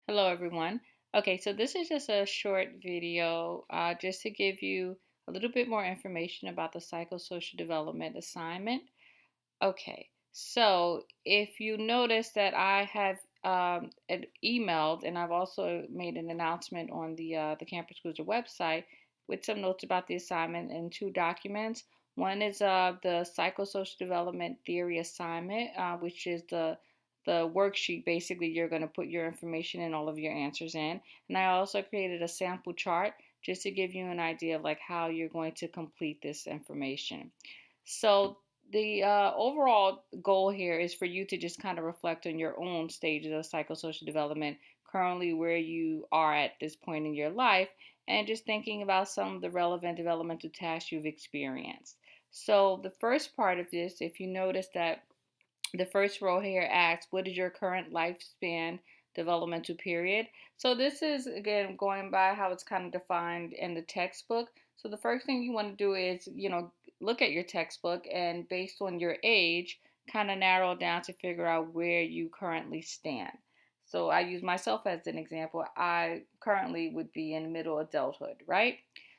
Hello, everyone. Okay, so this is just a short video just to give you a little bit more information about the psychosocial development assignment. Okay, so if you notice that I have emailed and I've also made an announcement on the Campus Cruiser website with some notes about the assignment and two documents. One is the psychosocial development theory assignment, which is the worksheet. Basically, you're going to put your information and all of your answers in. And I also created a sample chart just to give you an idea of like how you're going to complete this information. So the overall goal here is for you to just kind of reflect on your own stages of psychosocial development, currently where you are at this point in your life, and just thinking about some of the relevant developmental tasks you've experienced. So the first part of this, if you notice that the first row here asks, what is your current lifespan developmental period? So this is, again, going by how it's kind of defined in the textbook. So the first thing you want to do is, look at your textbook and based on your age, kind of narrow down to figure out where you currently stand. So I use myself as an example. I currently would be in middle adulthood, right?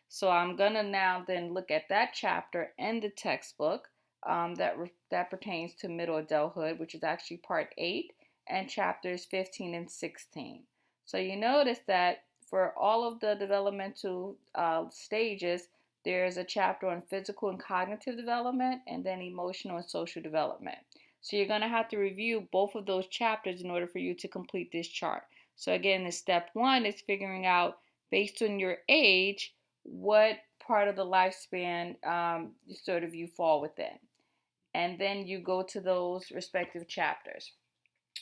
So I'm going to now then look at that chapter in the textbook that pertains to middle adulthood, which is actually part 8 and chapters 15 and 16. So you notice that for all of the developmental stages, there's a chapter on physical and cognitive development and then emotional and social development. So you're going to have to review both of those chapters in order for you to complete this chart. So again, the step 1 is figuring out, based on your age, what part of the lifespan sort of you fall within, and then you go to those respective chapters.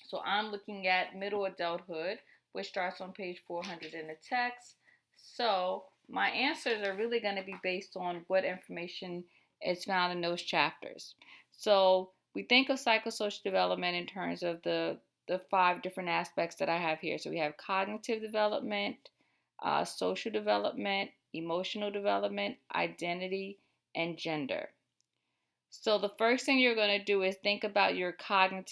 So I'm looking at middle adulthood, which starts on page 400 in the text. So my answers are really going to be based on what information is found in those chapters. So we think of psychosocial development in terms of the 5 different aspects that I have here. So we have cognitive development, social development, emotional development, identity, and gender. So the first thing you're going to do is think about your current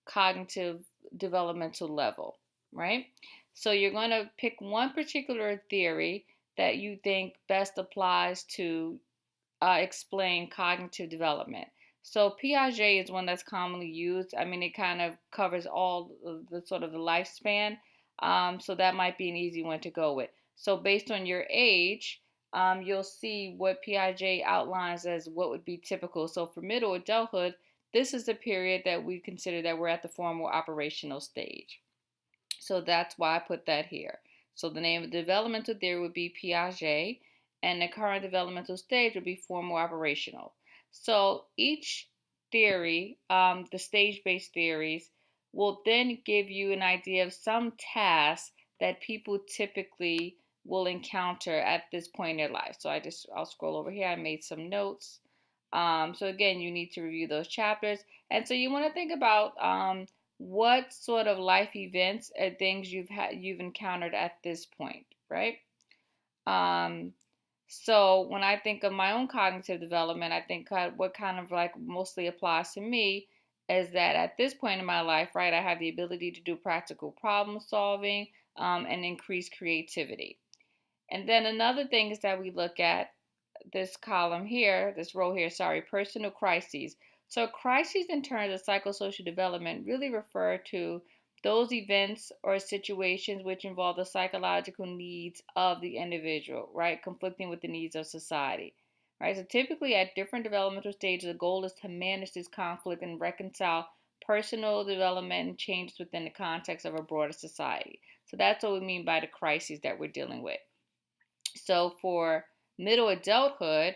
cognitive developmental level, right? So you're going to pick one particular theory that you think best applies to explain cognitive development. So Piaget is one that's commonly used. I mean, it kind of covers all of the sort of the lifespan. So that might be an easy one to go with. So based on your age, you'll see what Piaget outlines as what would be typical. So for middle adulthood, this is the period that we consider that we're at the formal operational stage. So that's why I put that here. So the name of the developmental theory would be Piaget, and the current developmental stage would be formal operational. So each theory, the stage-based theories, will then give you an idea of some tasks that people typically will encounter at this point in their life. So I'll scroll over here. I made some notes. So again, you need to review those chapters, and so you want to think about what sort of life events and things you've encountered at this point, right? Um, so when I think of my own cognitive development, I think what kind of like mostly applies to me is that at this point in my life, right, I have the ability to do practical problem solving and increase creativity. And then another thing is that we look at this column here, this row here, sorry, personal crises. So crises in terms of psychosocial development really refer to those events or situations which involve the psychological needs of the individual, right, conflicting with the needs of society, right? So typically at different developmental stages, the goal is to manage this conflict and reconcile personal development and changes within the context of a broader society. So that's what we mean by the crises that we're dealing with. So for middle adulthood,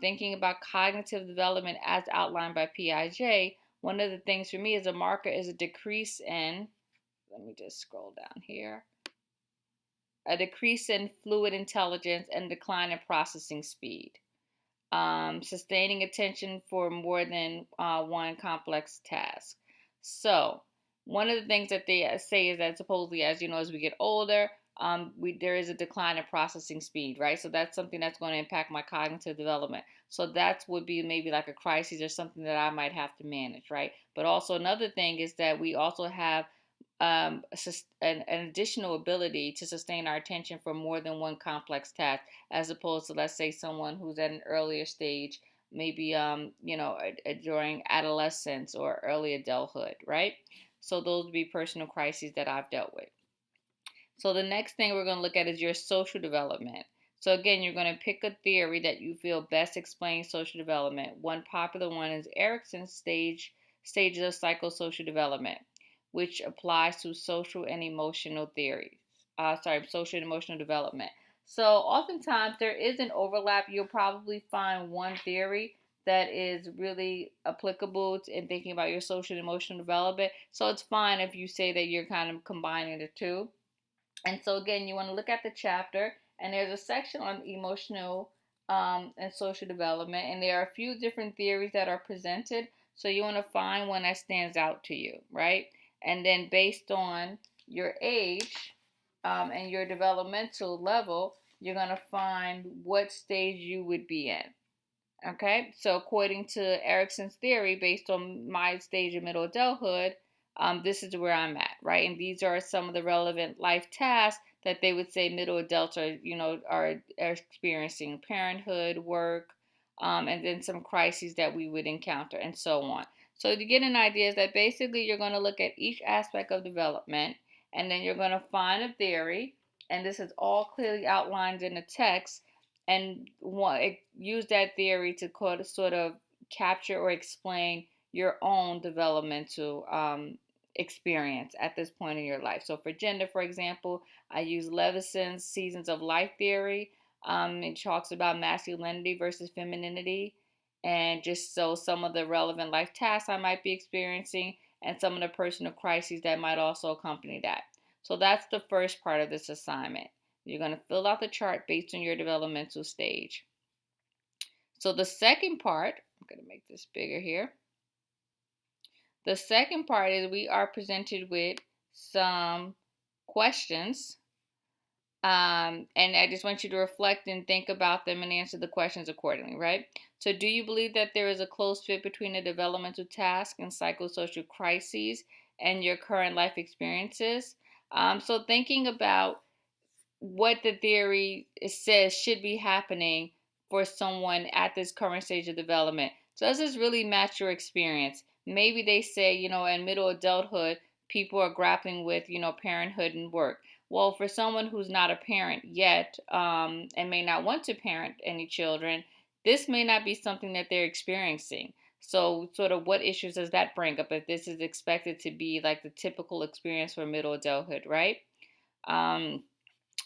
thinking about cognitive development as outlined by Piaget, one of the things for me as a marker is a decrease in, let me just scroll down here, a decrease in fluid intelligence and decline in processing speed. Sustaining attention for more than one complex task. So, one of the things that they say is that supposedly, as you know, as we get older, there is a decline in processing speed, right? So that's something that's going to impact my cognitive development. So that would be maybe like a crisis or something that I might have to manage, right? But also another thing is that we also have an additional ability to sustain our attention for more than one complex task, as opposed to, let's say, someone who's at an earlier stage, maybe during adolescence or early adulthood, right? So those would be personal crises that I've dealt with. So the next thing we're going to look at is your social development. So again, you're going to pick a theory that you feel best explains social development. One popular one is Erikson's stages of psychosocial development, which applies to social and emotional theories. Social and emotional development. So oftentimes there is an overlap. You'll probably find one theory that is really applicable in thinking about your social and emotional development. So it's fine if you say that you're kind of combining the two. And so again, you want to look at the chapter, and there's a section on emotional and social development, and there are a few different theories that are presented. So you want to find one that stands out to you, right? And then based on your age and your developmental level, you're going to find what stage you would be in. Okay, so according to Erikson's theory, based on my stage of middle adulthood, this is where I'm at, right? And these are some of the relevant life tasks that they would say middle adults are experiencing: parenthood, work, and then some crises that we would encounter, and so on. So to get an idea is that basically you're going to look at each aspect of development, and then you're going to find a theory, and this is all clearly outlined in the text, and use that theory to sort of capture or explain your own developmental experience at this point in your life. So for gender, for example, I use Levinson's Seasons of Life theory. It talks about masculinity versus femininity, and just so some of the relevant life tasks I might be experiencing and some of the personal crises that might also accompany that. So that's the first part of this assignment. You're going to fill out the chart based on your developmental stage. So the second part, I'm going to make this bigger here. The second part is we are presented with some questions. And I just want you to reflect and think about them and answer the questions accordingly, right? So do you believe that there is a close fit between the developmental task and psychosocial crises and your current life experiences? So thinking about what the theory says should be happening for someone at this current stage of development. So does this really match your experience? Maybe they say, in middle adulthood, people are grappling with, parenthood and work. Well, for someone who's not a parent yet and may not want to parent any children, this may not be something that they're experiencing. So, sort of, what issues does that bring up if this is expected to be like the typical experience for middle adulthood, right? And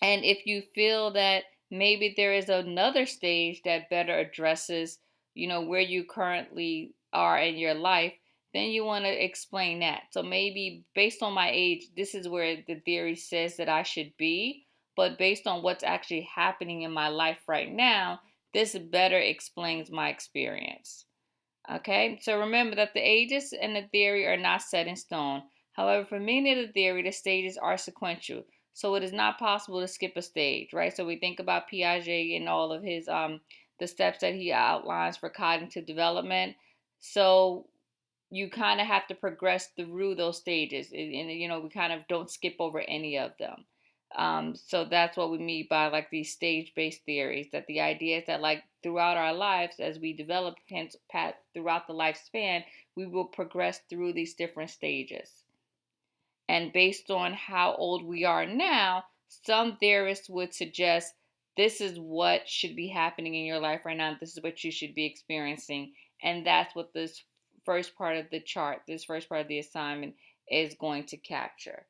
if you feel that maybe there is another stage that better addresses, where you currently are in your life, then you want to explain that. So maybe based on my age, this is where the theory says that I should be, but based on what's actually happening in my life right now, this better explains my experience. Okay, so remember that the ages and the theory are not set in stone. However, for many of the theory, the stages are sequential. So it is not possible to skip a stage, right? So we think about Piaget and all of his the steps that he outlines for cognitive development. So you kind of have to progress through those stages, and we kind of don't skip over any of them. So that's what we mean by like these stage-based theories, that the idea is that like throughout our lives, as we develop, hence throughout the lifespan, we will progress through these different stages. And based on how old we are now, some theorists would suggest this is what should be happening in your life right now. This is what you should be experiencing. And that's what this first part of the chart, this first part of the assignment is going to capture.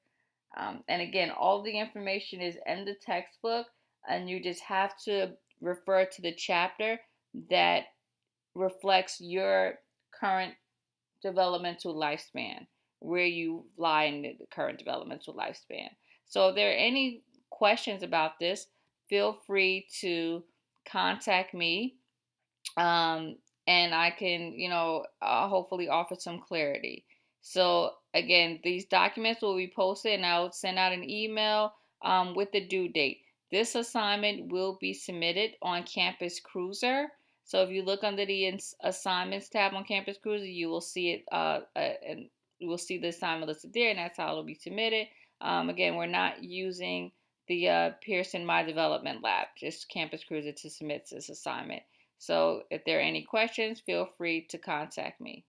And again, all the information is in the textbook, and you just have to refer to the chapter that reflects your current developmental lifespan, where you lie in the current developmental lifespan. So if there are any questions about this, feel free to contact me, and I can, hopefully offer some clarity. So again, these documents will be posted, and I'll send out an email with the due date. This assignment will be submitted on Campus Cruiser. So if you look under the assignments tab on Campus Cruiser, you will see it we'll see the assignment listed there, and that's how it'll be submitted. Again, we're not using the Pearson My Development Lab, just Campus Cruiser to submit this assignment. So if there are any questions, feel free to contact me.